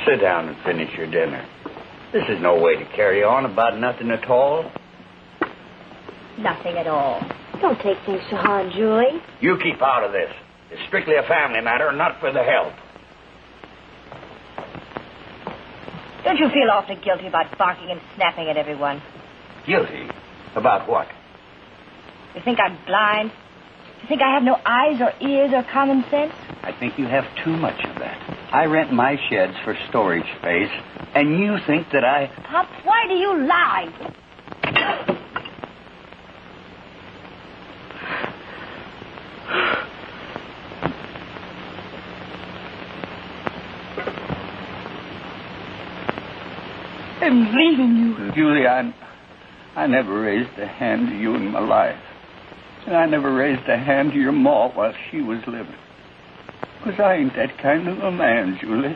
Sit down and finish your dinner. This is no way to carry on about nothing at all. Nothing at all. Don't take things so hard, Julie. You keep out of this. It's strictly a family matter, not for the help. Don't you feel awfully guilty about barking and snapping at everyone? Guilty? About what? You think I'm blind? You think I have no eyes or ears or common sense? I think you have too much of that. I rent my sheds for storage space, and you think that I... Pop, why do you lie? I'm leaving you. Julie, I never raised a hand to you in my life. And I never raised a hand to your ma while she was living. Because I ain't that kind of a man, Julie.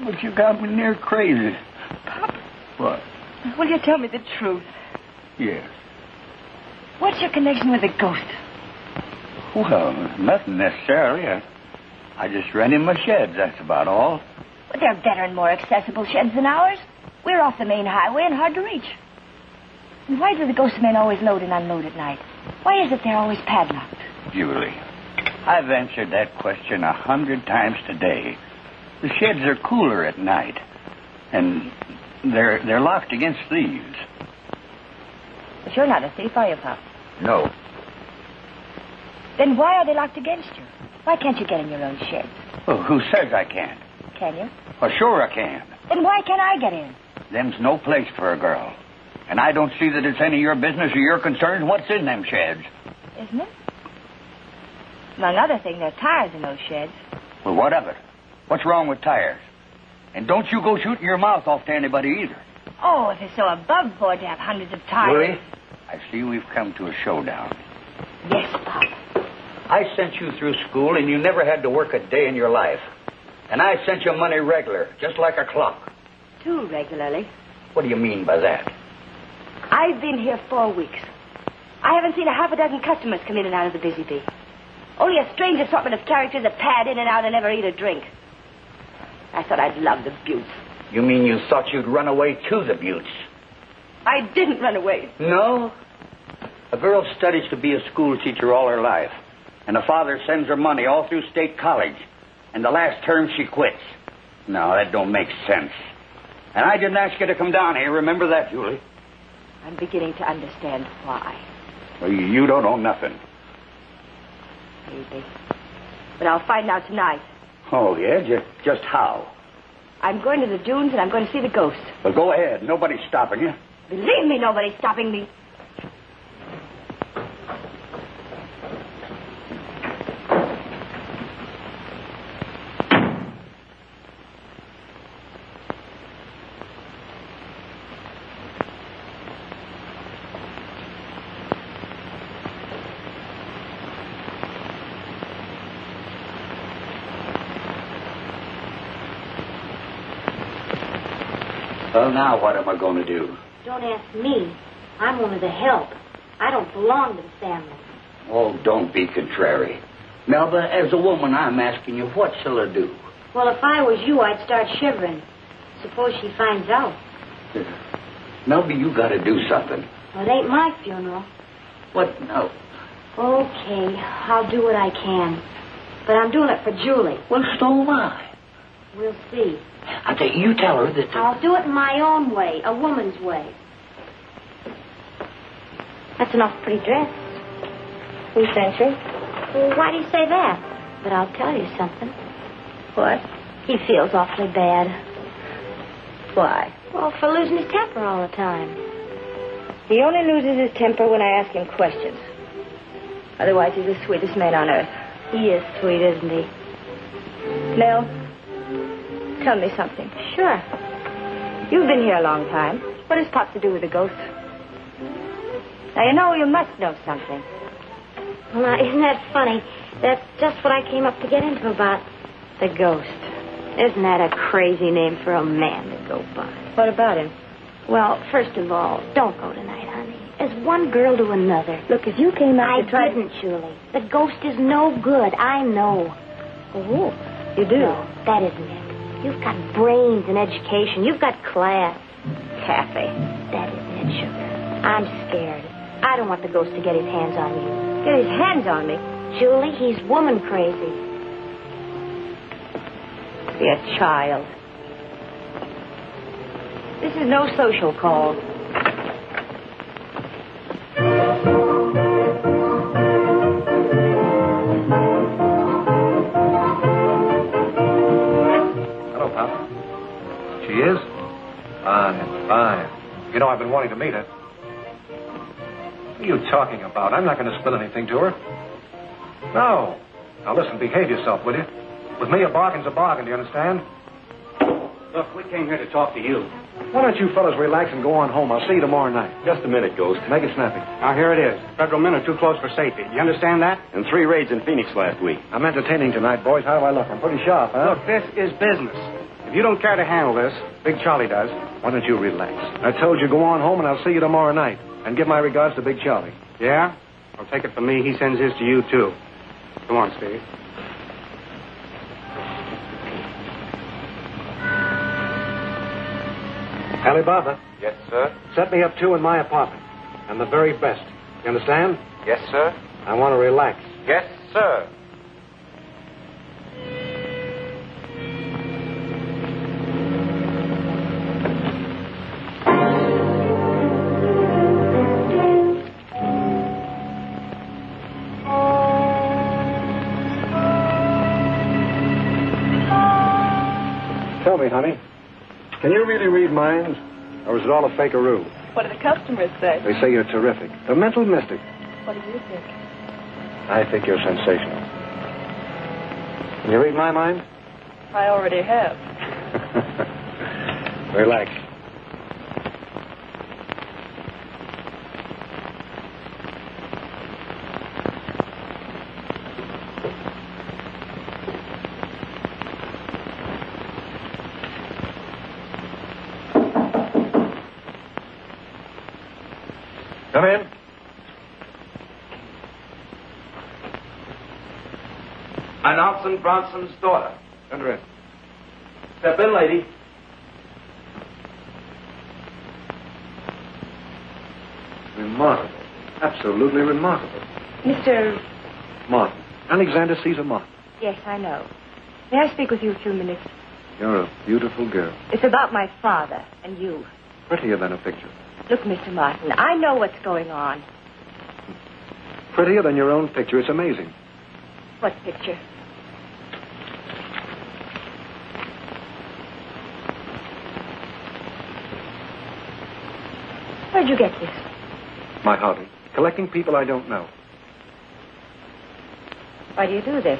But you got me near crazy. Pop. What? Will you tell me the truth? Yes. What's your connection with the ghost? Well, nothing necessarily. I just rent in my sheds, that's about all. But they're better and more accessible sheds than ours. We're off the main highway and hard to reach. And why do the ghost men always load and unload at night? Why is it they're always padlocked? Julie, I've answered that question 100 times today. The sheds are cooler at night, and they're locked against thieves. But you're not a thief, are you, Pop? No. Then why are they locked against you? Why can't you get in your own sheds? Well, who says I can't? Can you? Well, sure I can. Then why can't I get in? Them's no place for a girl. And I don't see that it's any of your business or your concern what's in them sheds. Isn't it? Among other things, there are tires in those sheds. Well, what of it? What's wrong with tires? And don't you go shooting your mouth off to anybody either. Oh, if it's so above board to have hundreds of tires. Julie, I see we've come to a showdown. Yes, Pop. I sent you through school, and you never had to work a day in your life. And I sent you money regular, just like a clock. Too regularly. What do you mean by that? I've been here 4 weeks. I haven't seen a half a dozen customers come in and out of the Busy Bee. Only a strange assortment of characters that pad in and out and never eat a drink. I thought I'd love the Buttes. You mean you thought you'd run away to the Buttes? I didn't run away. No? A girl studies to be a school teacher all her life. And a father sends her money all through state college. And the last term she quits. No, that don't make sense. And I didn't ask you to come down here. Remember that, Julie? I'm beginning to understand why. Well, you don't know nothing. Maybe. But I'll find out tonight. Oh, yeah? Just how? I'm going to the dunes and I'm going to see the ghost. Well, go ahead. Nobody's stopping you. Believe me, nobody's stopping me. Well, now what am I going to do? Don't ask me. I'm one of the help. I don't belong to the family. Oh, don't be contrary. Melba, as a woman, I'm asking you, what shall I do? Well, if I was you, I'd start shivering. Suppose she finds out. Melba, you got to do something. Well, it ain't my funeral. What? No. Okay, I'll do what I can. But I'm doing it for Julie. Well, so am I. We'll see. I tell you, you tell her that... I'll do it in my own way, a woman's way. That's an awful pretty dress. Who sent you? Well, why do you say that? But I'll tell you something. What? He feels awfully bad. Why? Well, for losing his temper all the time. He only loses his temper when I ask him questions. Otherwise, he's the sweetest man on earth. He is sweet, isn't he? Nell, tell me something. Sure. You've been here a long time. What does Pop to do with the ghost? Now, you must know something. Well, now, isn't that funny? That's just what I came up to get into about the ghost. Isn't that a crazy name for a man to go by? What about him? Well, first of all, don't go tonight, honey. As one girl to another. Look, if you came out to try... I didn't, Julie. The ghost is no good. I know. Oh, you do? No, that isn't it. You've got brains and education. You've got class. Kathy. That isn't it, sugar. I'm scared. I don't want the ghost to get his hands on you. Get his hands on me? Julie, he's woman crazy. Be a child. This is no social call. Hello, Pop. She is? Fine, fine. You know, I've been wanting to meet her. What are you talking about? I'm not going to spill anything to her. No. Now, listen, behave yourself, will you? With me, a bargain's a bargain, do you understand? Look, we came here to talk to you. Why don't you fellas relax and go on home? I'll see you tomorrow night. Just a minute, Ghost. Make it snappy. Now, here it is. Federal men are too close for safety. You understand that? And 3 raids in Phoenix last week. I'm entertaining tonight, boys. How do I look? I'm pretty sharp, huh? Look, this is business. If you don't care to handle this, Big Charlie does. Why don't you relax? I told you go on home, and I'll see you tomorrow night. And give my regards to Big Charlie. Yeah? Well, take it from me. He sends his to you, too. Come on, Steve. Alibaba. Yes, sir. Set me up 2 in my apartment. And the very best. You understand? Yes, sir. I want to relax. Yes, sir. Tell me, honey, can you really read minds? Or is it all a fakearoo? What do the customers say? They say you're terrific. The mental mystic. What do you think? I think you're sensational. Can you read my mind? I already have. Relax. Come in. Announcing Bronson's daughter. Enter in. Step in, lady. Remarkable. Absolutely remarkable. Mr. Martin. Alexander Caesar Martin. Yes, I know. May I speak with you a few minutes? You're a beautiful girl. It's about my father and you. Prettier than a picture. Look, Mr. Martin, I know what's going on. Prettier than your own picture. It's amazing. What picture? did you get this? My hobby. Collecting people I don't know. Why do you do this?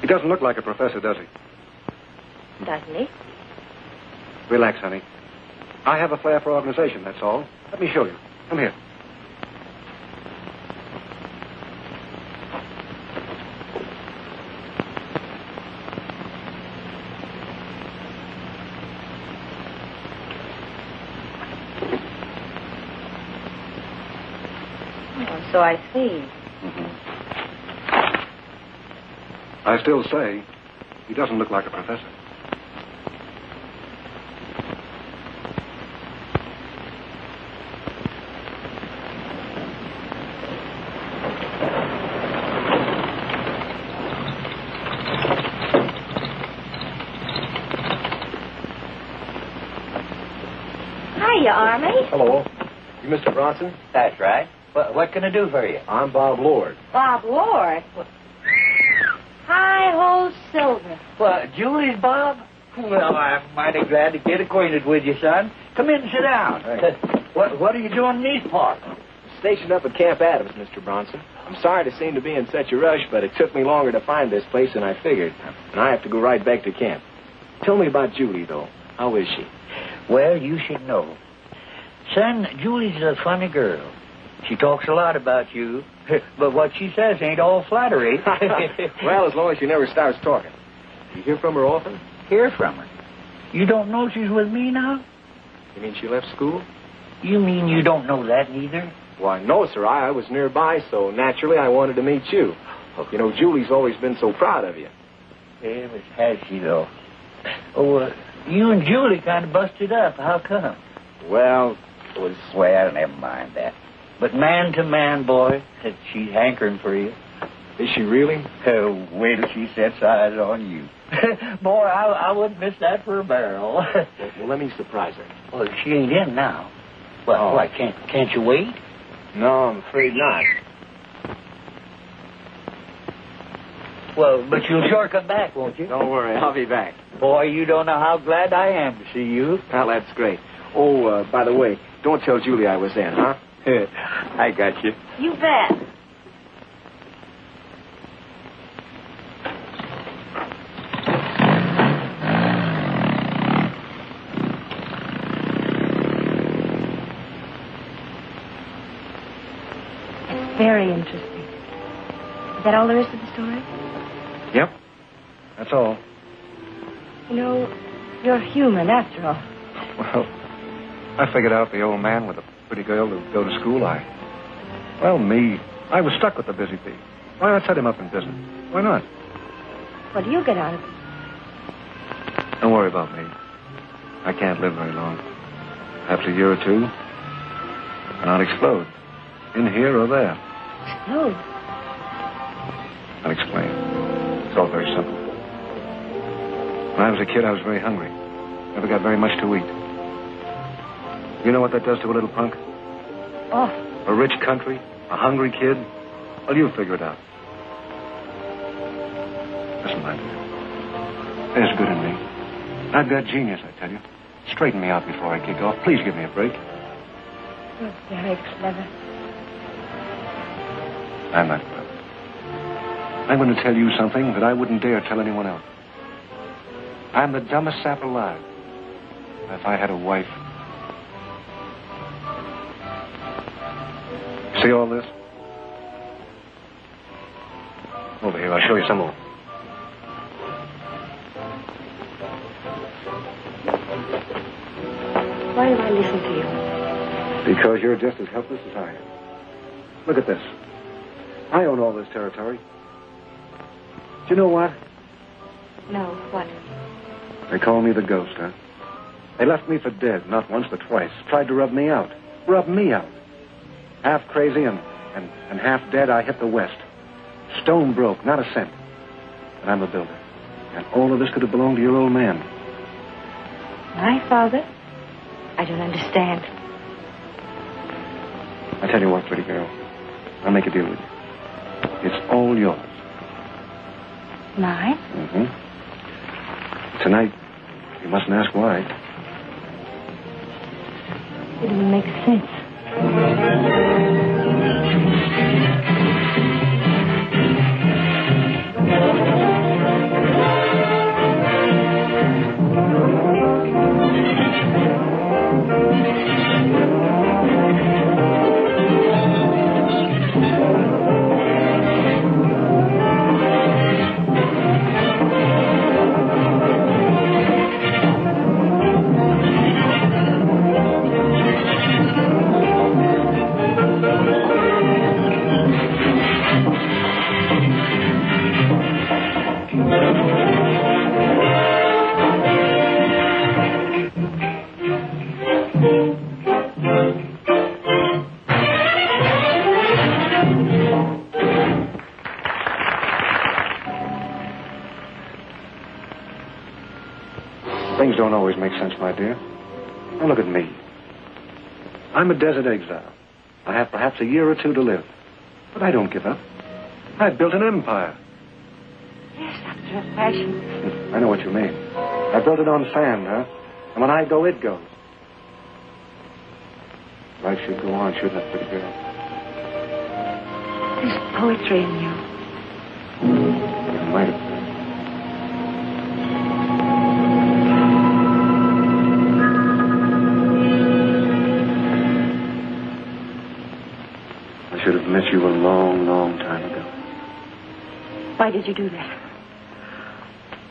He doesn't look like a professor, does he? Doesn't he? Relax, honey. I have a flair for organization, that's all. Let me show you. Come here. Oh, so I see. I still say he doesn't look like a professor. Hiya, Army. Hello. You Mr. Bronson? That's right. What can I do for you? I'm Bob Lord. Bob Lord. Hi-ho Silver. Well, Julie's Bob? Well, I'm mighty glad to get acquainted with you, son. Come in and sit down. Thanks. What are you doing in these parts? Stationed up at Camp Adams, Mr. Bronson. I'm sorry to seem to be in such a rush, but it took me longer to find this place than I figured. And I have to go right back to camp. Tell me about Julie, though. How is she? Well, you should know. Son, Julie's a funny girl. She talks a lot about you, but what she says ain't all flattery. Well, as long as she never starts talking. You hear from her often? Hear from her? You don't know she's with me now? You mean she left school? You mean you don't know that neither? Why, no, sir. I was nearby, so naturally I wanted to meet you. You know, Julie's always been so proud of you. Yeah, but has she, though? Oh, you and Julie kind of busted up. How come? Well, it was... Well, never mind that. But man to man, boy, she's hankering for you. Is she really? Oh, wait till she sets eyes on you. Boy, I wouldn't miss that for a barrel. Well, let me surprise her. Well, she ain't in now. Well, why, can't you wait? No, I'm afraid not. Well, but you'll sure come back, won't you? Don't worry, I'll be back. Boy, you don't know how glad I am to see you. Well, that's great. Oh, by the way, don't tell Julie I was in, huh? I got you. You bet. It's very interesting. Is that all there is to the story? Yep. That's all. You know, you're human after all. Well, I figured out the old man with a pretty girl to go to school. I was stuck with the busy bee. Why not set him up in business? Why not? What do you get out of it? Don't worry about me. I can't live very long. After a year or two, and I'll explode. In here or there. Explode? I'll explain. It's all very simple. When I was a kid, I was very hungry. Never got very much to eat. You know what that does to a little punk? Oh. A rich country, a hungry kid. Well, you figure it out. Listen, my dear. There's good in me. I've got genius, I tell you. Straighten me out before I kick off. Please give me a break. You're very clever. I'm not clever. I'm going to tell you something that I wouldn't dare tell anyone else. I'm the dumbest sap alive. If I had a wife. See all this? Over here, I'll show you some more. Why do I listen to you? Because you're just as helpless as I am. Look at this. I own all this territory. Do you know what? No, what? They call me the ghost, huh? They left me for dead, not once but twice. Tried to rub me out. Rub me out. Half crazy and half dead, I hit the West. Stone broke, not a cent. And I'm a builder. And all of this could have belonged to your old man. My father? I don't understand. I tell you what, pretty girl. I'll make a deal with you. It's all yours. Mine? Mm-hmm. Tonight, you mustn't ask why. It doesn't make sense. Things don't always make sense, my dear. Now look at me. I'm a desert exile. I have perhaps a year or two to live. But I don't give up. I've built an empire. Yes, after a fashion. I know what you mean. I built it on sand, huh? And when I go, it goes. Life should go on, shouldn't it, pretty girl? There's poetry in you. It might have been. I should have met you a long, long time ago. Why did you do that?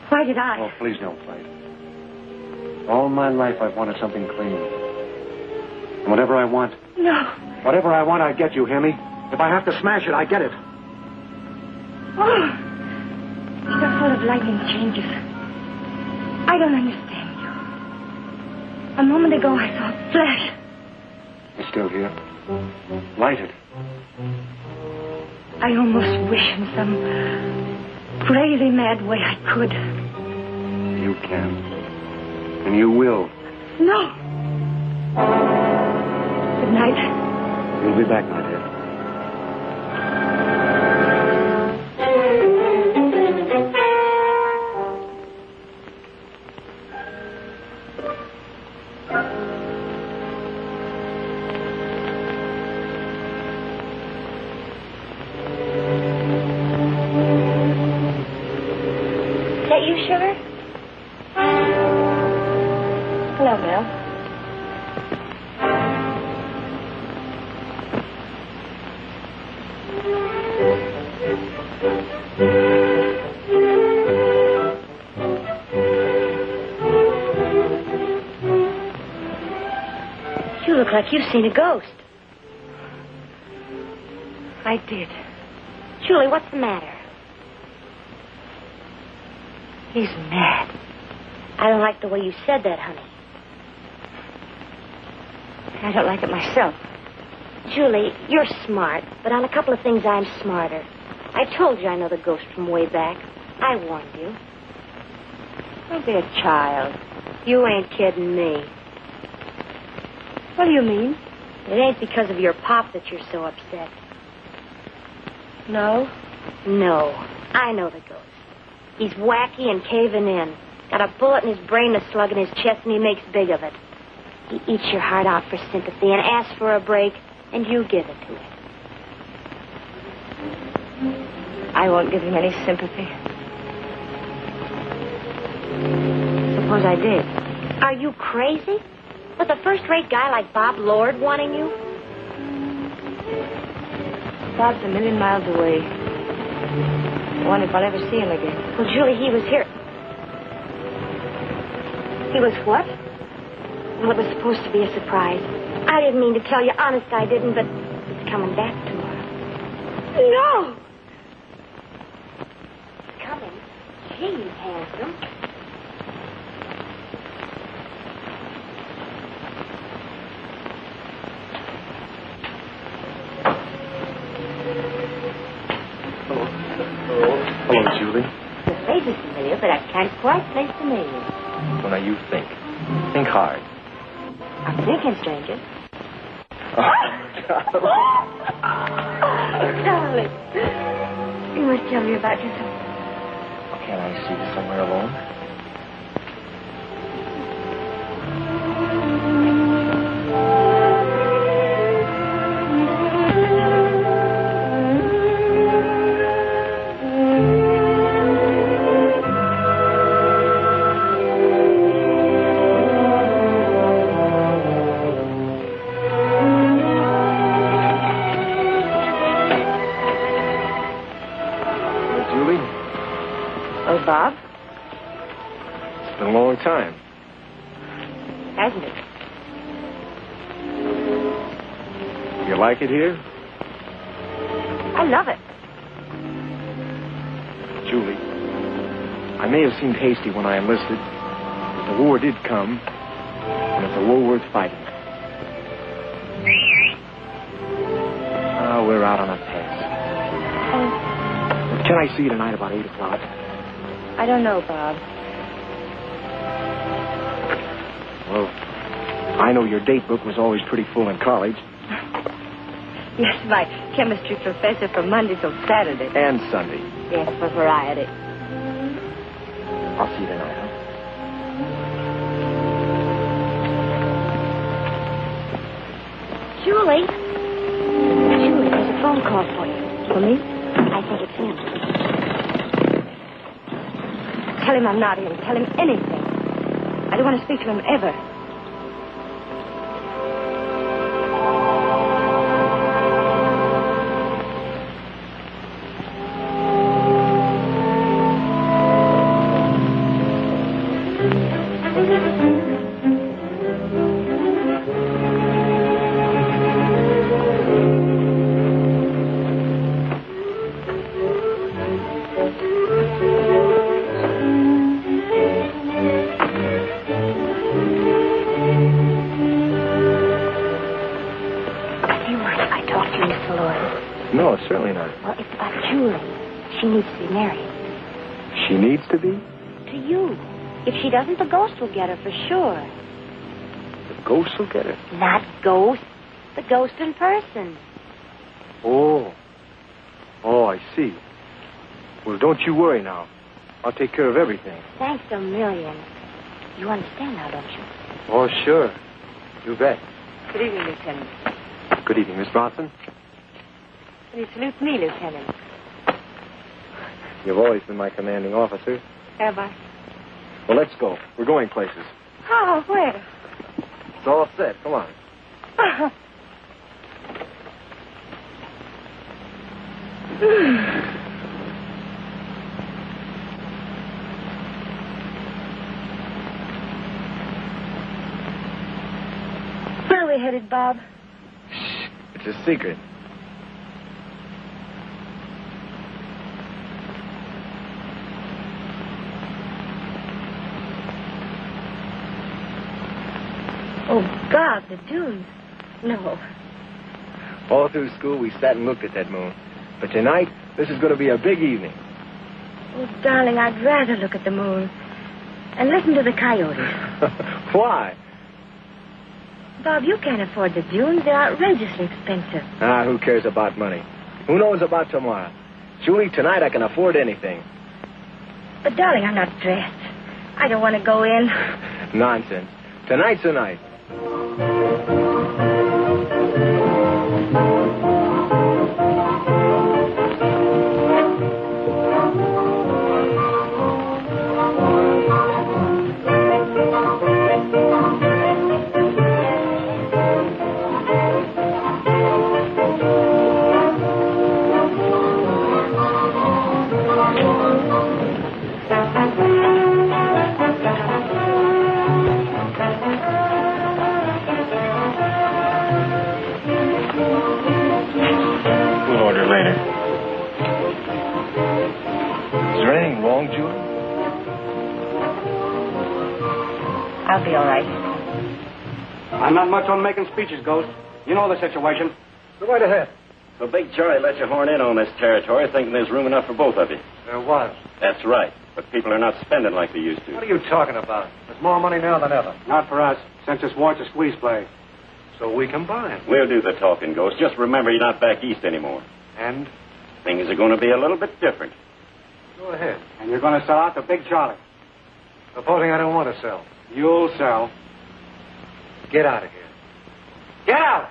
Why did I? Oh, please don't fight. All my life I've wanted something clean. And whatever I want, No. whatever I want, I get, you hear me? If I have to smash it, I get it. Oh, you're full of lightning changes. I don't understand you. A moment ago I saw a flash. It's still here. Lighted. I almost wish in some crazy mad way I could. You can. And you will. No. Good night. You'll be back, my dear. Is that you, Sugar? Hello, Mel. You look like you've seen a ghost. I did. Julie, what's the matter? He's mad. I don't like the way you said that, honey. I don't like it myself. Julie, you're smart, but on a couple of things I'm smarter. I told you I know the ghost from way back. I warned you. Don't be a child. You ain't kidding me. What do you mean? It ain't because of your pop that you're so upset. No? No. I know the ghost. He's wacky and caving in. Got a bullet in his brain, a slug in his chest, and he makes big of it. He eats your heart out for sympathy and asks for a break, and you give it to him. I won't give him any sympathy. Suppose I did. Are you crazy? With a first-rate guy like Bob Lord wanting you? Bob's a million miles away. I wonder if I'll ever see him again. Well, Julie, he was here. He was what? Well, it was supposed to be a surprise. I didn't mean to tell you. Honest, I didn't, but he's coming back tomorrow. No! He's coming. Gee, he's handsome. Hello, Julie. The face is familiar, but I can't quite place the name. Well, now you think. Think hard. I'm thinking, stranger. Darling. You must tell me about yourself. Can't I see you somewhere alone? been a long time. Hasn't it? You like it here? I love it. Julie, I may have seemed hasty when I enlisted, but the war did come, and it's a war worth fighting. We're out on a pass. Oh. Can I see you tonight about 8 o'clock? I don't know, Bob. Well, I know your date book was always pretty full in college. Yes, my chemistry professor from Monday till Saturday. And Sunday. Yes, for variety. I'll see you tonight, huh? Julie, there's a phone call for you. For me? I think it's him. Tell him I'm not in. Tell him anything. I don't want to speak to him ever. No, certainly not. Well, it's about Julie. She needs to be married. She needs to be? To you. If she doesn't, the ghost will get her for sure. The ghost will get her? Not ghost. The ghost in person. Oh, I see. Well, don't you worry now. I'll take care of everything. Thanks a million. You understand now, don't you? Oh, sure. You bet. Good evening, Lieutenant. Good evening, Miss Bronson. Please salute me, Lieutenant. You've always been my commanding officer. Have I? Well, let's go. We're going places. Oh, where? It's all set. Come on. Where are we headed, Bob? Shh. It's a secret. Oh, God, the dunes. No. All through school, we sat and looked at that moon. But tonight, this is going to be a big evening. Oh, darling, I'd rather look at the moon and listen to the coyotes. Why? Bob, you can't afford the dunes. They're outrageously expensive. Who cares about money? Who knows about tomorrow? Julie, tonight I can afford anything. But, darling, I'm not dressed. I don't want to go in. Nonsense. Tonight's the night. I'll be all right. I'm not much on making speeches, Ghost. You know the situation. Go right ahead. So Big Charlie let you horn in on this territory thinking there's room enough for both of you. There was. That's right. But people are not spending like they used to. What are you talking about? There's more money now than ever. Not for us, since this war's a squeeze play. So we combine. We'll do the talking, Ghost. Just remember you're not back east anymore. And? Things are going to be a little bit different. Go ahead. And you're going to sell out to Big Charlie. Supposing I don't want to sell. You'll sell. Get out of here. Get out!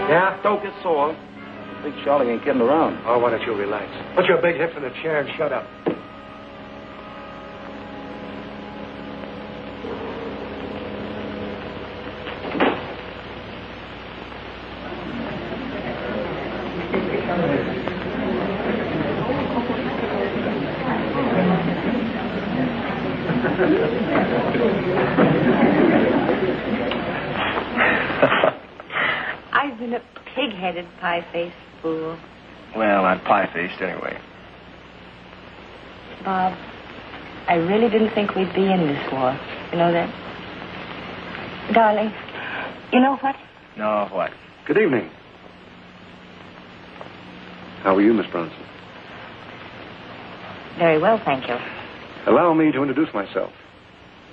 Yeah? Don't get sore. Big Charlie ain't kidding around. Oh, why don't you relax? Put your big hips in the chair and shut up. I've been a pig-headed, pie-faced fool. Well, I'm pie-faced anyway. Bob, I really didn't think we'd be in this war. You know that? Darling, you know what? No, what? Good evening. How are you, Miss Bronson? Very well, thank you. Allow me to introduce myself.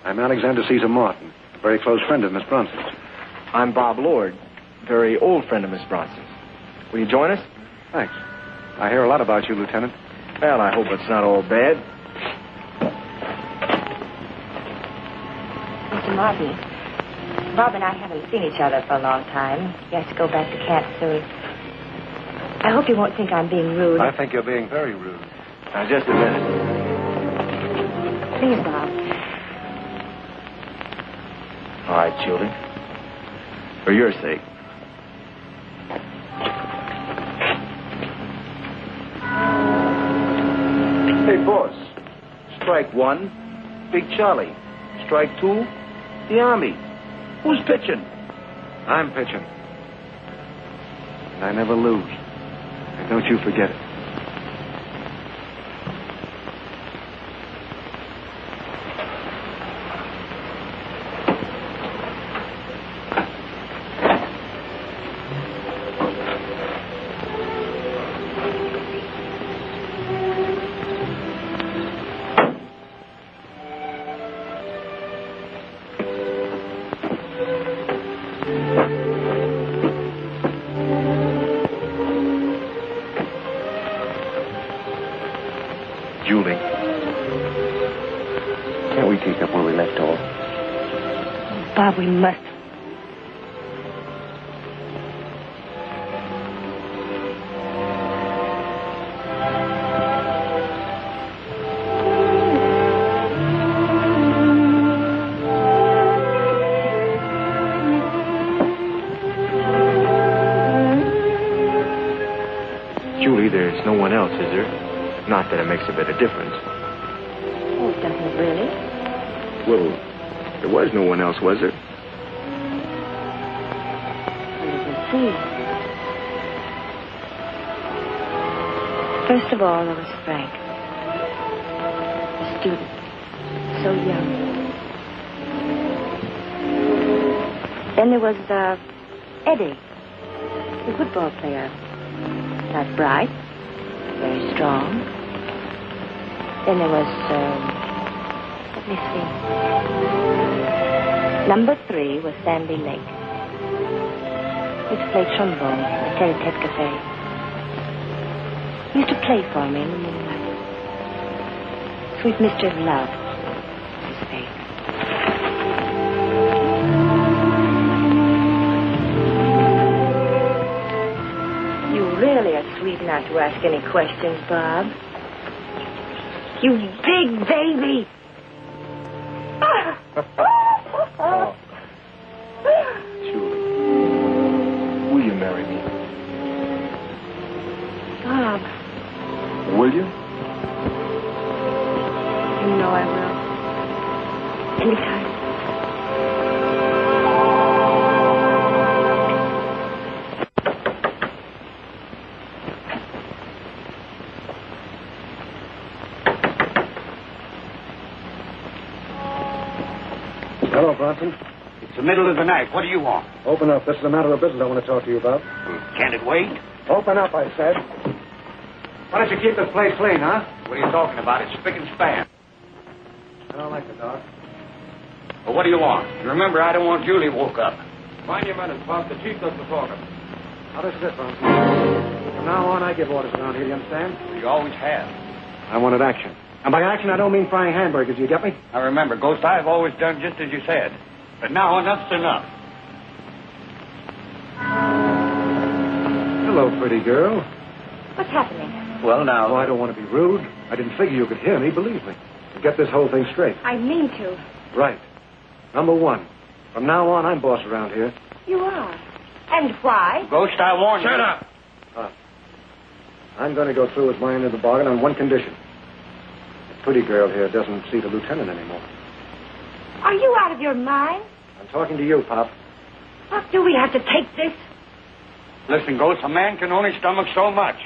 I'm Alexander Caesar Martin, a very close friend of Miss Bronson's. I'm Bob Lord, very old friend of Miss Bronson's. Will you join us? Thanks. I hear a lot about you, Lieutenant. Well, I hope it's not all bad. Mr. Martin, Bob and I haven't seen each other for a long time. He has to go back to camp soon. I hope you won't think I'm being rude. I think you're being very rude. Now, just a minute. Please, Bob. All right, children. For your sake. Hey, boss. Strike one, Big Charlie. Strike two, the Army. Who's pitching? I'm pitching. And I never lose. And don't you forget it. Julie. Can't we take up where we left off? Bob, we must. Julie, there's no one else, is there? Not that it makes a bit of difference. Oh, it doesn't really. Well, there was no one else, was there? Let me see. First of all, there was Frank. A student. So young. Then there was, Eddie. The football player. Not bright. Very strong. Then there was, let me see. Number 3 was Sandy Lake. He used to play trombone in the Tete Cafe. He used to play for me in the moonlight. Sweet Mister Love was his face. You really are sweet not to ask any questions, Bob. You big baby! Oh. Julie, will you marry me? Bob, Will you? you know I will. Anytime. Hello, Bronson. It's the middle of the night. What do you want? Open up. This is a matter of business I want to talk to you about. Can't it wait? Open up, I said. Why don't you keep this place clean, huh? What are you talking about? It's spick and span. I don't like the dog. Well, what do you want? Remember, I don't want Julie woke up. Find your men and Bob. The chief does the talking. Now, this is it, Bronson. From now on, I give orders around here, you understand? You always have. I wanted action. And by action, I don't mean frying hamburgers, you get me? Now, remember, Ghost, I've always done just as you said. But now enough's enough. Hello, pretty girl. What's happening? Well, now... Oh, I don't want to be rude. I didn't figure you could hear me, believe me. Get this whole thing straight. I mean to. Right. Number 1. From now on, I'm boss around here. You are. And why? Ghost, I warn you. Shut up! I'm going to go through with my end of the bargain on one condition. The pretty girl here doesn't see the lieutenant anymore. Are you out of your mind? I'm talking to you, Pop. What do we have to take this? Listen, Ghost, a man can only stomach so much.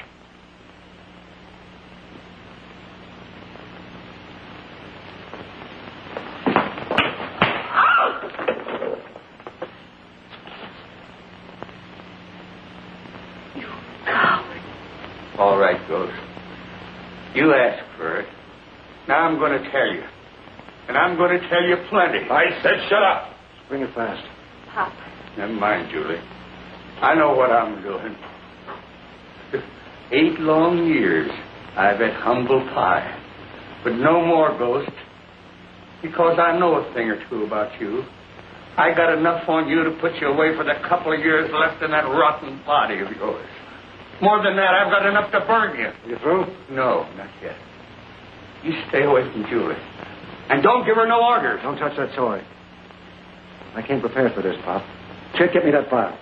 All right, Ghost. You asked for it. Now I'm going to tell you. And I'm going to tell you plenty. I said shut up. Bring it fast. Pop. Never mind, Julie. I know what I'm doing. 8 long years I've had humble pie. But no more, Ghost. Because I know a thing or two about you. I got enough on you to put you away for the couple of years left in that rotten body of yours. More than that, I've got enough to burn you. You through? No, not yet. You stay away from Julie. And don't give her no orders. Don't touch that toy. I came prepared for this, Pop. Chick, get me that file.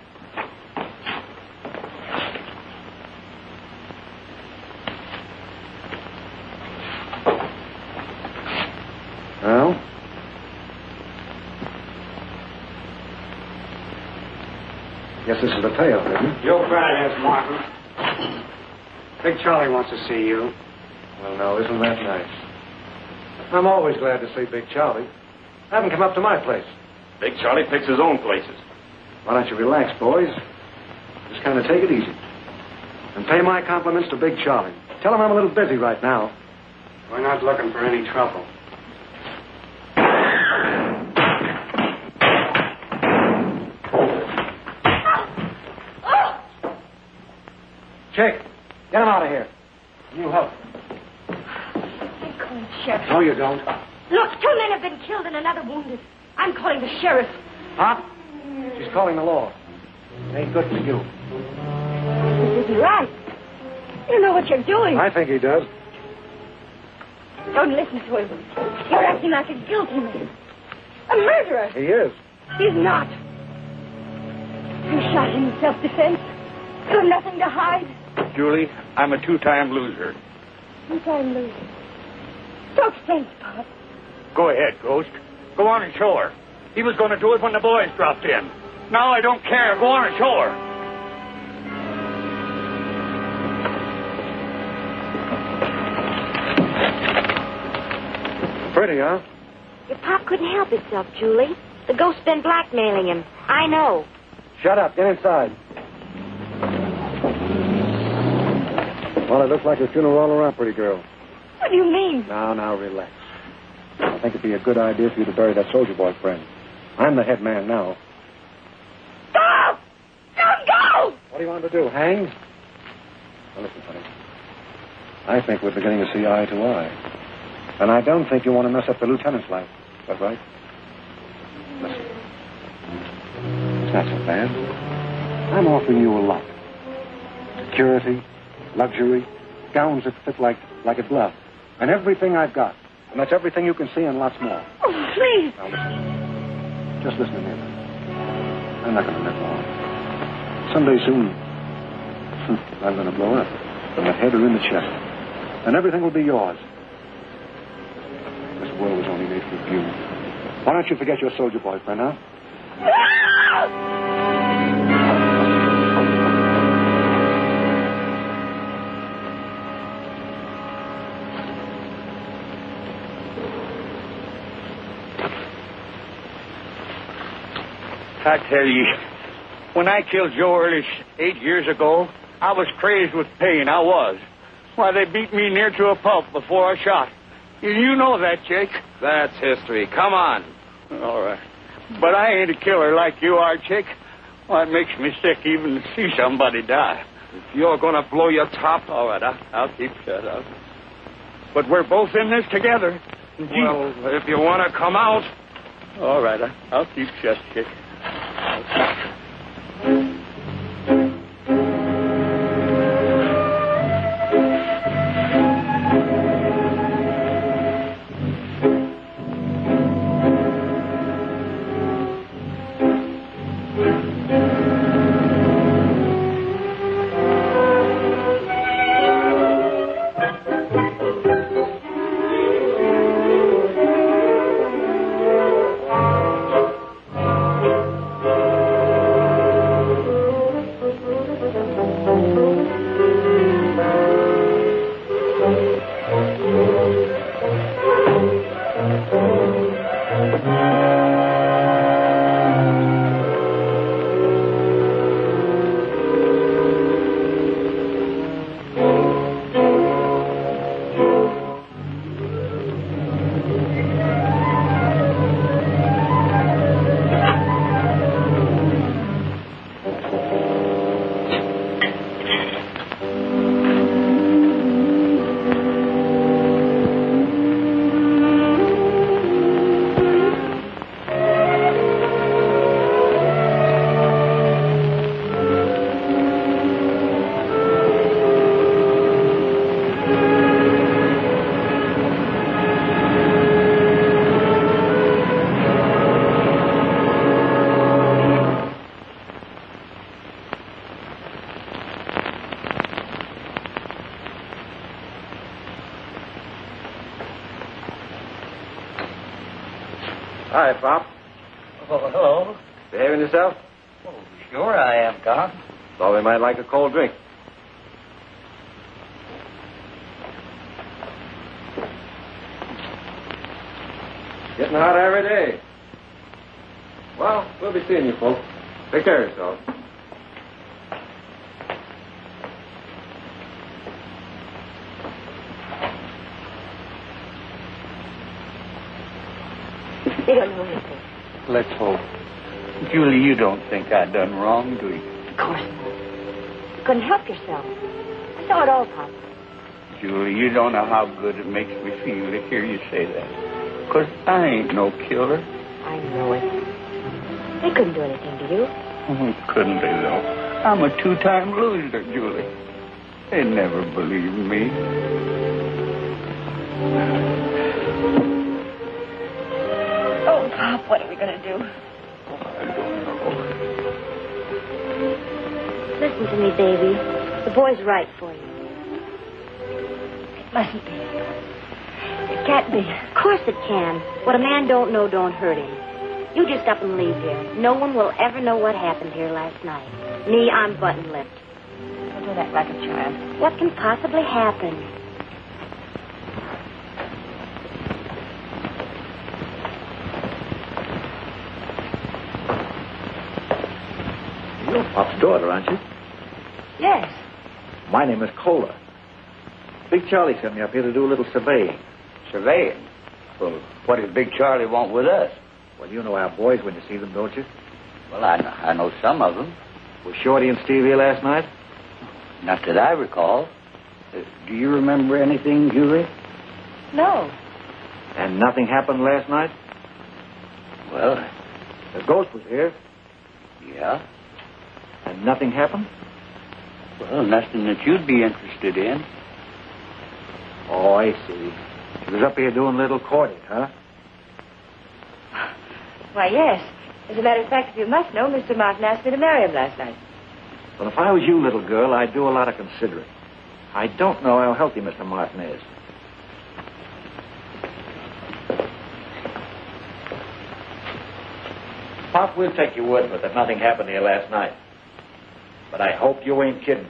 Well? Guess this is the payoff, isn't it? You'll find us, Martin. Big Charlie wants to see you. Well, no, isn't that nice? I'm always glad to see Big Charlie. Have him come up to my place. Big Charlie picks his own places. Why don't you relax, boys? Just kind of take it easy. And pay my compliments to Big Charlie. Tell him I'm a little busy right now. We're not looking for any trouble. Chick, get him out of here. You help. I'm calling the sheriff. No, you don't. Look, 2 men have been killed and another wounded. I'm calling the sheriff. Pop, she's calling the law. It ain't good for you. This isn't right. You know what you're doing. I think he does. Don't listen to him. You're acting like a guilty man. A murderer. He is. He's not. You shot him in self-defense. You have nothing to hide. Julie, I'm a 2-time loser. 2-time loser. Talk sense, Pop. Go ahead, Ghost. Go on and show her. He was going to do it when the boys dropped in. Now I don't care. Go on and show her. Pretty, huh? Your Pop couldn't help himself, Julie. The ghost's been blackmailing him. I know. Shut up. Get inside. Well, it looks like a funeral all around, pretty girl. What do you mean? Now, relax. I think it'd be a good idea for you to bury that soldier boy friend. I'm the head man now. Go! Don't go! What do you want to do, hang? Now, listen, honey. I think we're beginning to see eye to eye. And I don't think you want to mess up the lieutenant's life. Is that right? Listen. It's not so bad. I'm offering you a lot. Security, luxury, gowns that fit like a glove. And everything I've got. And that's everything you can see and lots more. Oh, please. Now, listen. Just listen to me a minute. I'm not going to live long. Someday soon, I'm going to blow up. From the head or in the chest. And everything will be yours. This world was only made for you. Why don't you forget your soldier boyfriend, huh? I tell you, when I killed Joe Ehrlich 8 years ago, I was crazed with pain. I was. Why, they beat me near to a pulp before I shot. You know that, Jake. That's history. Come on. All right. But I ain't a killer like you are, Jake. Well, it makes me sick even to see somebody die. If you're going to blow your top... All right, I'll keep shut up. But we're both in this together. Well, if you want to come out... All right, I'll keep shut, Jake. Hi, Pop. Oh, hello. Behaving yourself? Oh, sure I am, Tom. Thought we might like a cold drink. Getting hot every day. Well, we'll be seeing you folks. Take care of yourselves. They don't know anything. Let's hope. Julie, you don't think I done wrong, do you? Of course not. You couldn't help yourself. I saw it all, Pop. Julie, you don't know how good it makes me feel to hear you say that. 'Cause I ain't no killer. I know it. They couldn't do anything to you. Oh, couldn't they, though? I'm a 2-time loser, Julie. They never believed me. Oh, Pop, what are we going to do? I don't know. Listen to me, baby. The boy's right for you. It mustn't be. It can't be. Of course it can. What a man don't know don't hurt him. You just up and leave here. No one will ever know what happened here last night. Me, I'm button-lipped. Don't do that like a child. What can possibly happen? You're Pop's daughter, aren't you? Yes. My name is Kohler. Big Charlie sent me up here to do a little surveying. Surveying? Well, what does Big Charlie want with us? Well, you know our boys when you see them, don't you? Well, I know some of them. Was Shorty and Steve here last night? Not that I recall. Do you remember anything, Julie? No. And nothing happened last night? Well, The ghost was here, yeah. and nothing happened? Well, nothing that you'd be interested in. Oh, I see. She was up here doing a little courting, huh? Why, yes. As a matter of fact, if you must know, Mr. Martin asked me to marry him last night. Well, if I was you, little girl, I'd do a lot of considering. I don't know how healthy Mr. Martin is. Pop, we'll take your word for it that nothing happened here last night. But I hope you ain't kidding.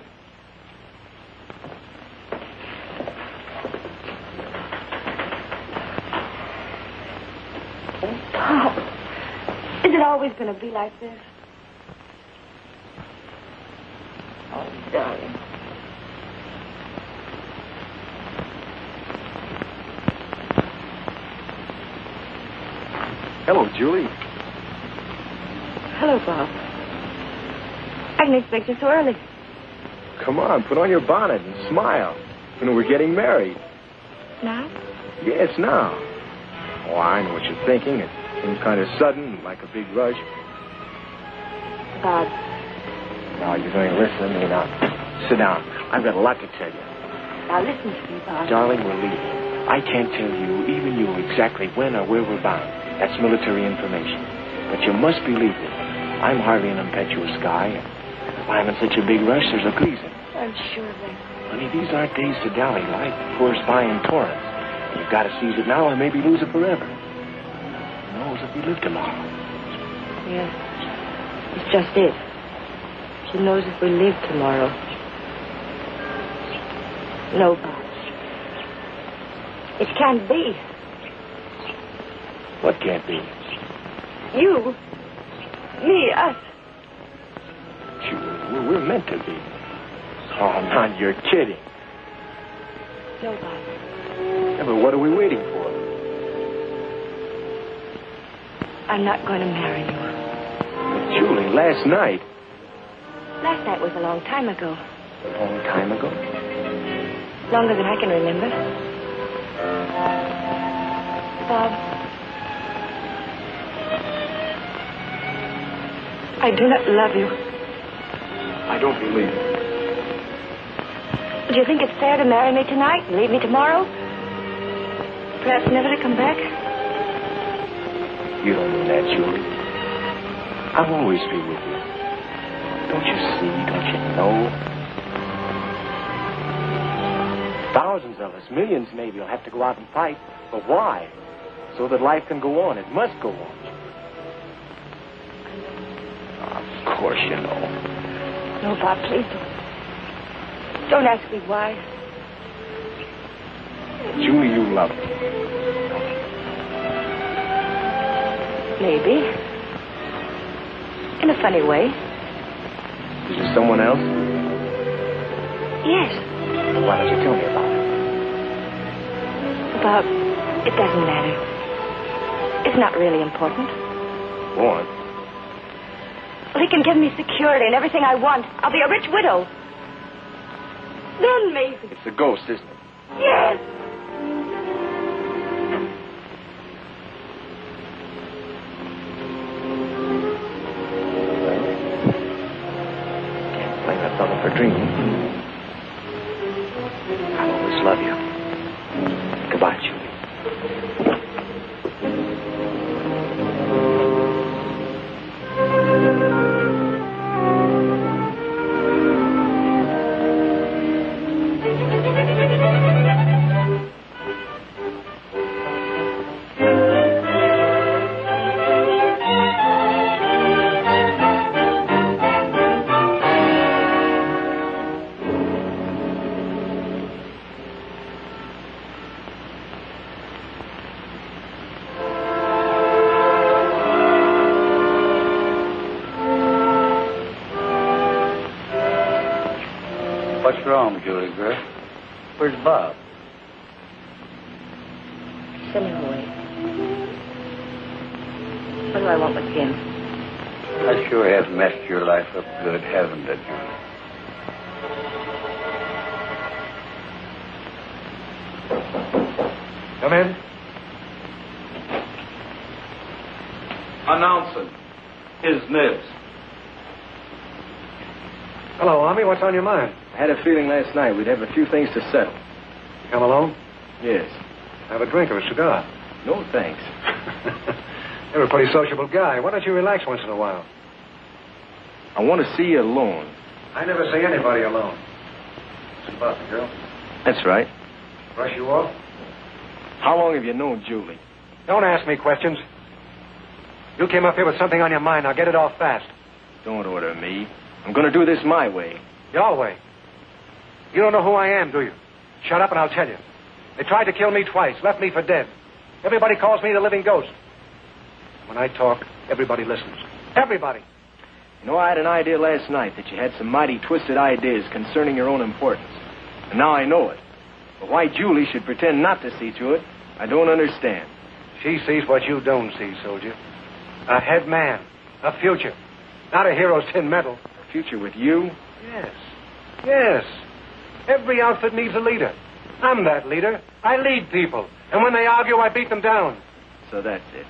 Pop, is it always going to be like this? Oh, darling. Hello, Julie. Hello, Bob. I didn't expect you so early. Come on, put on your bonnet and smile. You know, we're getting married. Now? Yes, now. Oh, I know what you're thinking. It seems kind of sudden, like a big rush. Bob. Now, you're going to listen to me now. Sit down. I've got a lot to tell you. Now listen to me, Bob. Darling, we're leaving. I can't tell you, even you, exactly when or where we're bound. That's military information. But you must believe me. I'm hardly an impetuous guy. If I'm in such a big rush, there's a reason. I'm sure of it. Honey, these aren't days to dally. Life pours by in torrents. You've got to seize it now or maybe lose it forever. Who knows if we live tomorrow? Yeah. It's just it. She knows if we live tomorrow. No, Bob. It can't be. What can't be? You. Me, us. Julie, we're meant to be. Oh, man, you're kidding. No, Bob. Yeah, but what are we waiting for? I'm not going to marry you. But Julie, last night. Last night was a long time ago. A long time ago? Longer than I can remember. Bob. I do not love you. I don't believe it. Do you think it's fair to marry me tonight and leave me tomorrow? Perhaps never to come back? You don't mean that, Julie. I'll always be with you. Don't you see? Don't you know? Thousands of us, millions maybe, will have to go out and fight. But why? so that life can go on. It must go on. Of course you know. No, Bob, please don't ask me why. Julie, you love me. Maybe. In a funny way. Is there someone else? Yes. Why don't you tell me about it? Bob, it doesn't matter. It's not really important. Go on. Well, he can give me security and everything I want. I'll be a rich widow. Then maybe. It's the ghost, isn't it? Yes. Can't blame that fellow for dreaming. I'll always love you. Goodbye, Julie. What's wrong, Julie, girl? Where's Bob? Send him away. What do I want with him? I sure have messed your life up good, haven't it, Julie? Come in. Announcing his nibs. Hello, Army. What's on your mind? I had a feeling last night we'd have a few things to settle. You come alone? Yes. Have a drink or a cigar. No, thanks. You're a pretty sociable guy. Why don't you relax once in a while? I want to see you alone. I never see anybody alone. What's about the girl? That's right. Brush you off? How long have you known Julie? Don't ask me questions. You came up here with something on your mind. Now get it off fast. Don't order me. I'm going to do this my way. Your way. You don't know who I am, do you? Shut up and I'll tell you. They tried to kill me twice, left me for dead. Everybody calls me the living ghost. When I talk, everybody listens. Everybody. You know, I had an idea last night that you had some mighty twisted ideas concerning your own importance. And now I know it. But why Julie should pretend not to see to it, I don't understand. She sees what you don't see, soldier. A head man. A future. Not a hero's tin medal. A future with you? Yes. Yes. Every outfit needs a leader. I'm that leader. I lead people. And when they argue, I beat them down. So that's it.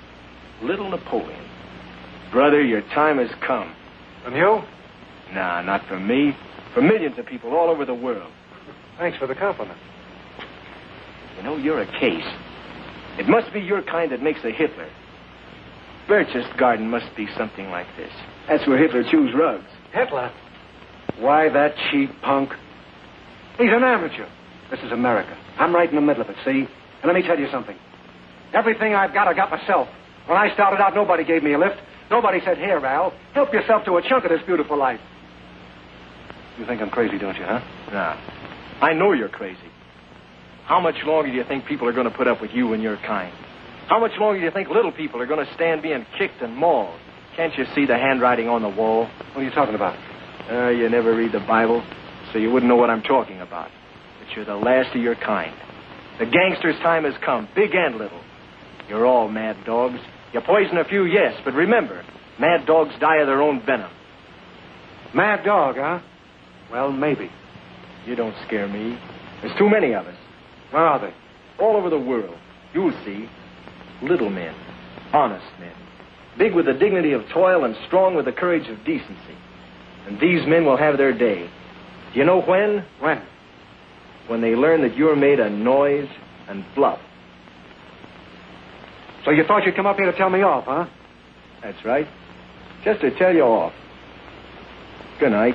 Little Napoleon. Brother, your time has come. From you? Nah, not from me. From millions of people all over the world. Thanks for the compliment. You know, you're a case. It must be your kind that makes a Hitler. Berchtesgaden must be something like this. That's where Hitler chews rugs. Hitler? Why that cheap punk? He's an amateur. This is America. I'm right in the middle of it, see? And let me tell you something. Everything I've got, I got myself. When I started out, nobody gave me a lift. Nobody said, here, Al, help yourself to a chunk of this beautiful life. You think I'm crazy, don't you, huh? Nah. I know you're crazy. How much longer do you think people are going to put up with you and your kind? How much longer do you think little people are going to stand being kicked and mauled? Can't you see the handwriting on the wall? What are you talking about? You never read the Bible, so you wouldn't know what I'm talking about. But you're the last of your kind. The gangster's time has come, big and little. You're all mad dogs. You poison a few, yes, but remember, mad dogs die of their own venom. Mad dog, huh? Well, maybe. You don't scare me. There's too many of us. Where are they? All over the world. You'll see. Little men. Honest men. Big with the dignity of toil and strong with the courage of decency. And these men will have their day. Do you know when? When? When they learn that you're made of noise and bluff. So you thought you'd come up here to tell me off, huh? That's right. Just to tell you off. Good night.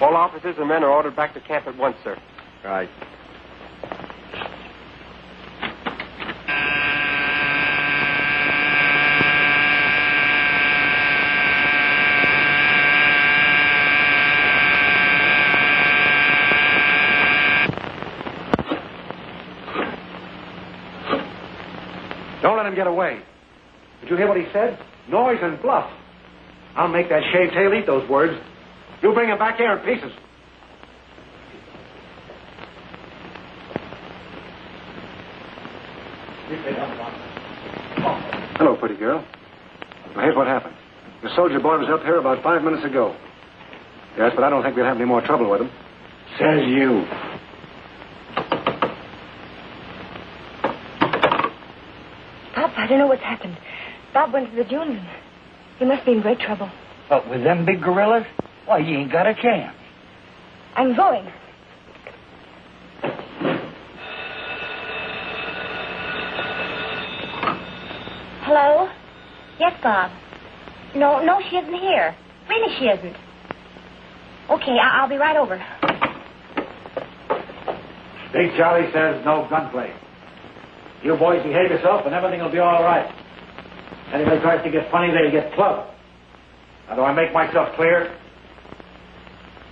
All officers and men are ordered back to camp at once, sir. Right. Don't let him get away. Did you hear what he said? Noise and bluff. I'll make that shaved tail eat those words. You bring him back here in pieces. Hello, pretty girl. Now, here's what happened. The soldier boy was up here about 5 minutes ago. Yes, but I don't think we'll have any more trouble with him. Says you. Pop, I don't know what's happened. Bob went to the dunes. He must be in great trouble. But with them big gorillas, why, you ain't got a chance. I'm going. Hello? Yes, Bob. No, she isn't here. Really, she isn't. Okay, I'll be right over. Big Charlie says no gunplay. You boys behave yourself and everything will be all right. Anybody tries to get funny, they'll get clubbed. Now, do I make myself clear?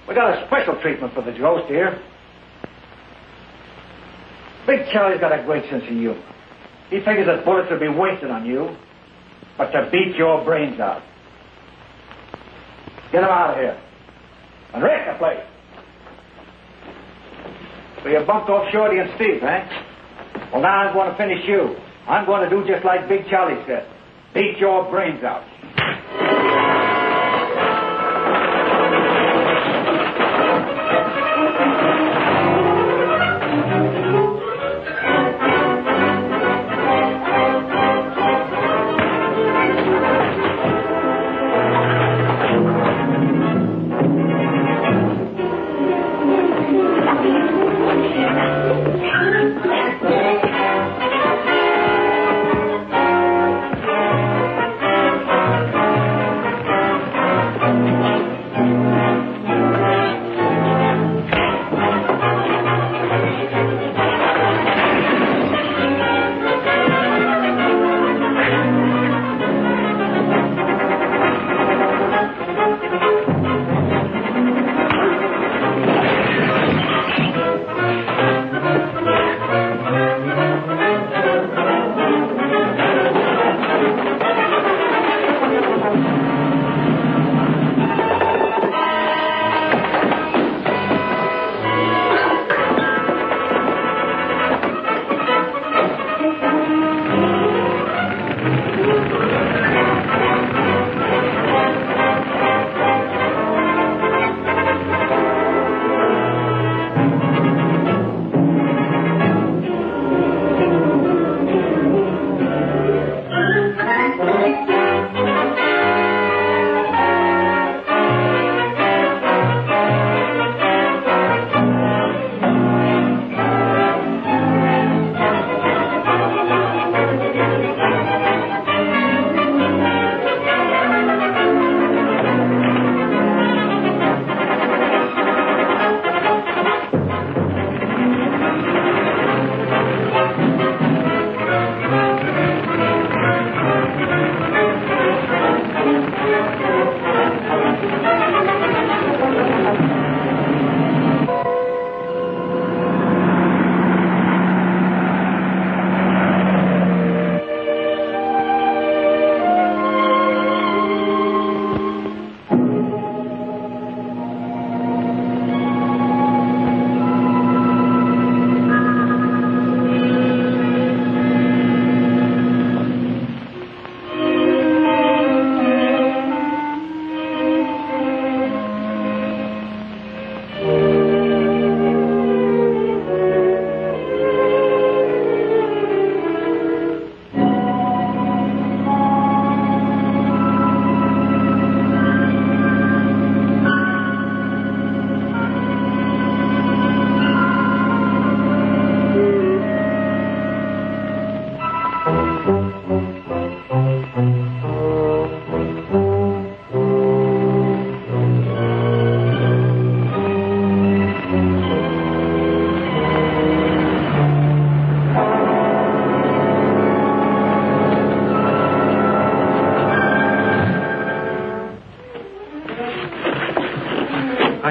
We got a special treatment for the ghost here. Big Charlie's got a great sense of humor. He figures that bullets will be wasted on you, but to beat your brains out. Get him out of here. And wreck the place. So you bumped off Shorty and Steve, eh? Well, now I'm going to finish you. I'm going to do just like Big Charlie said. Beat your brains out.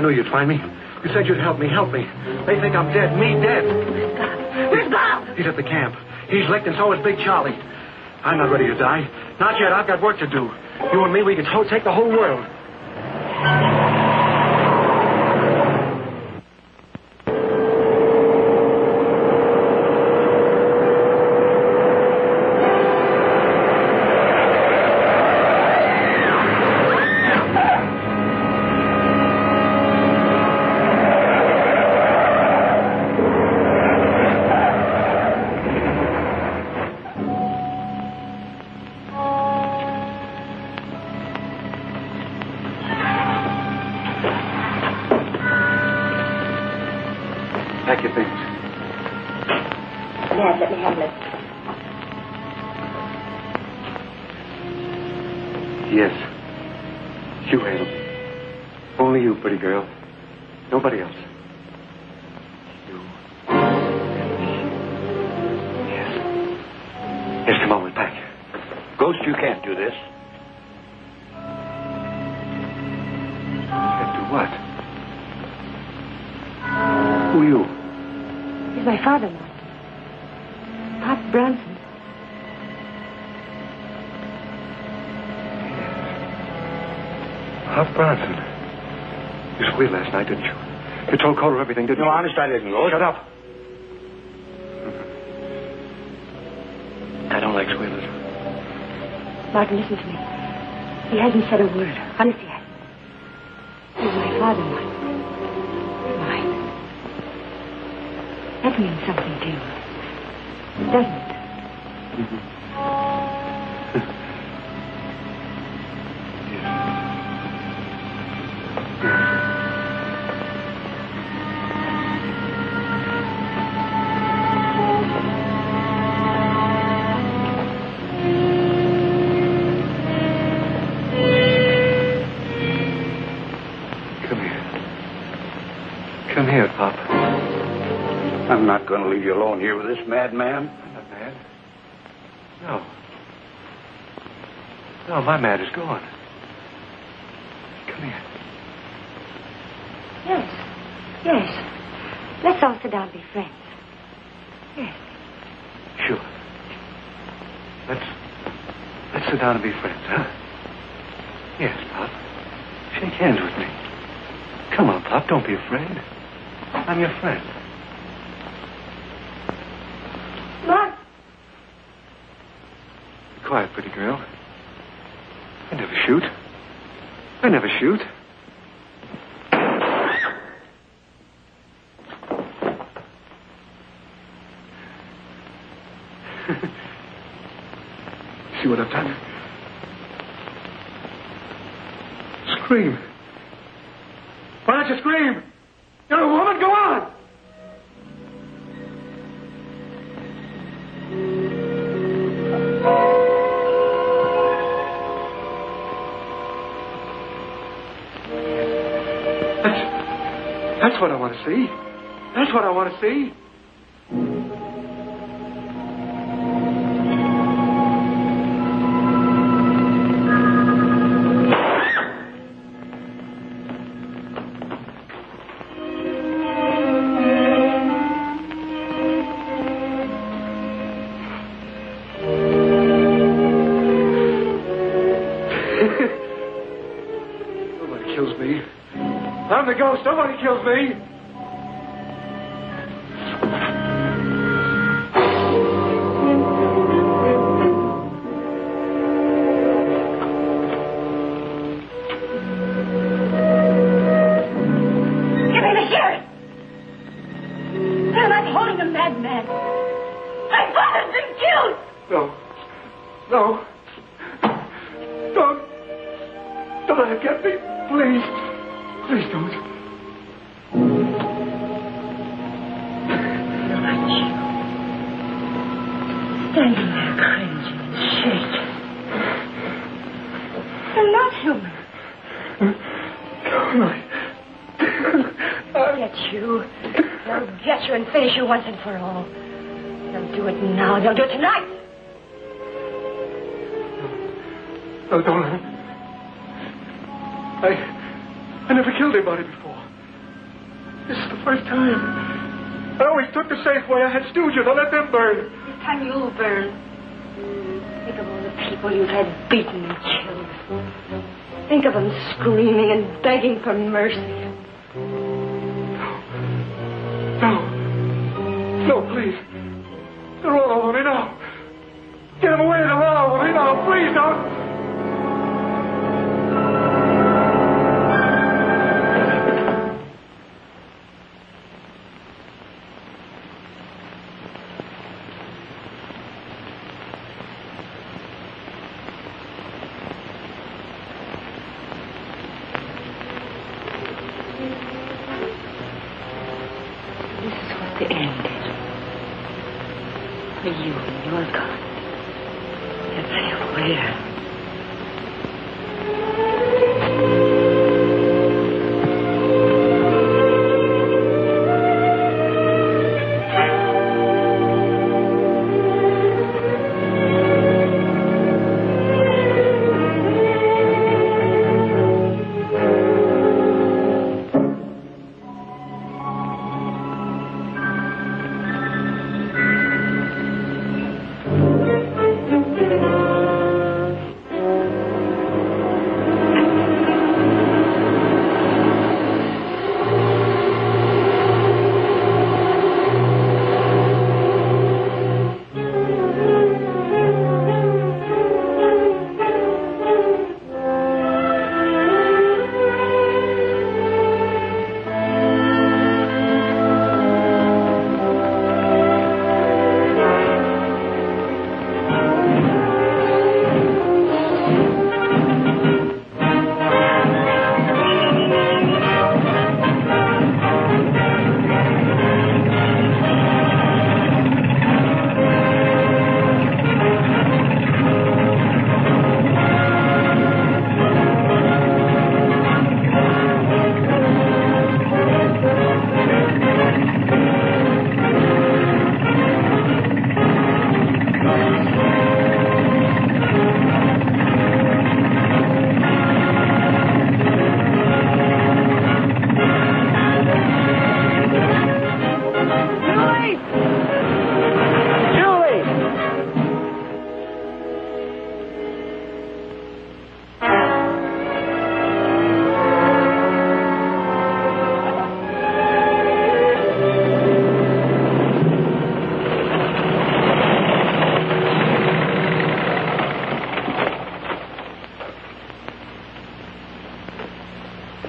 I knew you'd find me. You said you'd help me. They think I'm dead. Me dead. Where's Bob? He's at the camp. He's licked, and so is Big Charlie. I'm not ready to die. Not yet. I've got work to do. You and me, we can take the whole world. Pack your things. Dad, let me have this. Yes. You handle me. Only you, pretty girl. Nobody else. You. Yes. Yes, come on, we pack. Ghost, you can't do this. Can't do what? Who are you? He's my father-in-law. Pop Bronson. Pop Bronson. You squealed last night, didn't you? You told Coulter everything, didn't you? No, honest, I didn't, Ghost. Shut up. I don't like squealers. Martin, listen to me. He hasn't said a word. Honest, he hasn't. He's my father-in-law. Mine. That means something to you. Doesn't it? Come here, Pop. I'm not going to leave you alone here with this madman. I'm not mad. No. No, my mad is gone. Come here. Yes. Yes. Let's all sit down and be friends. Yes. Sure. Let's sit down and be friends, huh? Yes, Pop. Shake hands with me. Come on, Pop. Don't be afraid. I'm your friend. Mark! Be quiet, pretty girl. I never shoot. I never shoot. See what I've done? Scream. Why don't you scream? You're a woman, go on! That's what I want to see. That's what I want to see. Nobody kills me. I'm the ghost. Nobody kills me. Give me the sheriff! Then I'm holding a madman. My father's been killed! No. No. Don't let him get me. Please. Please don't. Not you. Standing there cringing and shaking. You're not human. They'll get you. They'll get you and finish you once and for all. They'll do it now. They'll do it tonight. No, don't let him. I never killed anybody before. This is the first time. I always took the safe way. I had stooges. I let them burn. This time you'll burn. Think of all the people you've had beaten and killed. Think of them screaming and begging for mercy. No, please. They're all over me now. Get them away. They're all over me now. Please don't. For you and your God. Everywhere.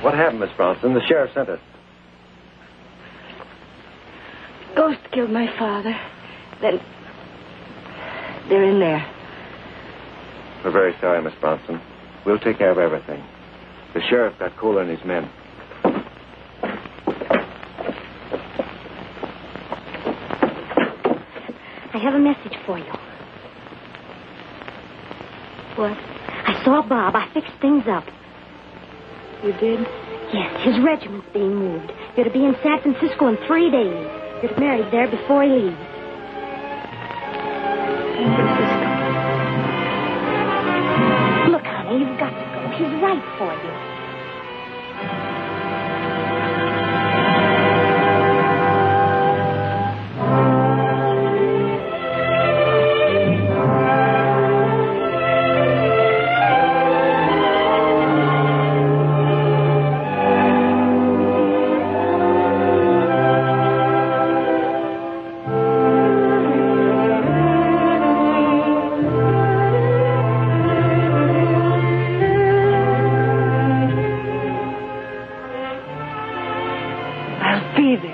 What happened, Miss Bronson? The sheriff sent us. Ghost killed my father. Then they're in there. We're very sorry, Miss Bronson. We'll take care of everything. The sheriff got Kohler and his men. I have a message for you. What? I saw Bob. I fixed things up. You did? Yes, his regiment's being moved. You're to be in San Francisco in 3 days. You're married there before he leaves. San Francisco. Look, honey, you've got to go. He's right for you. Be there.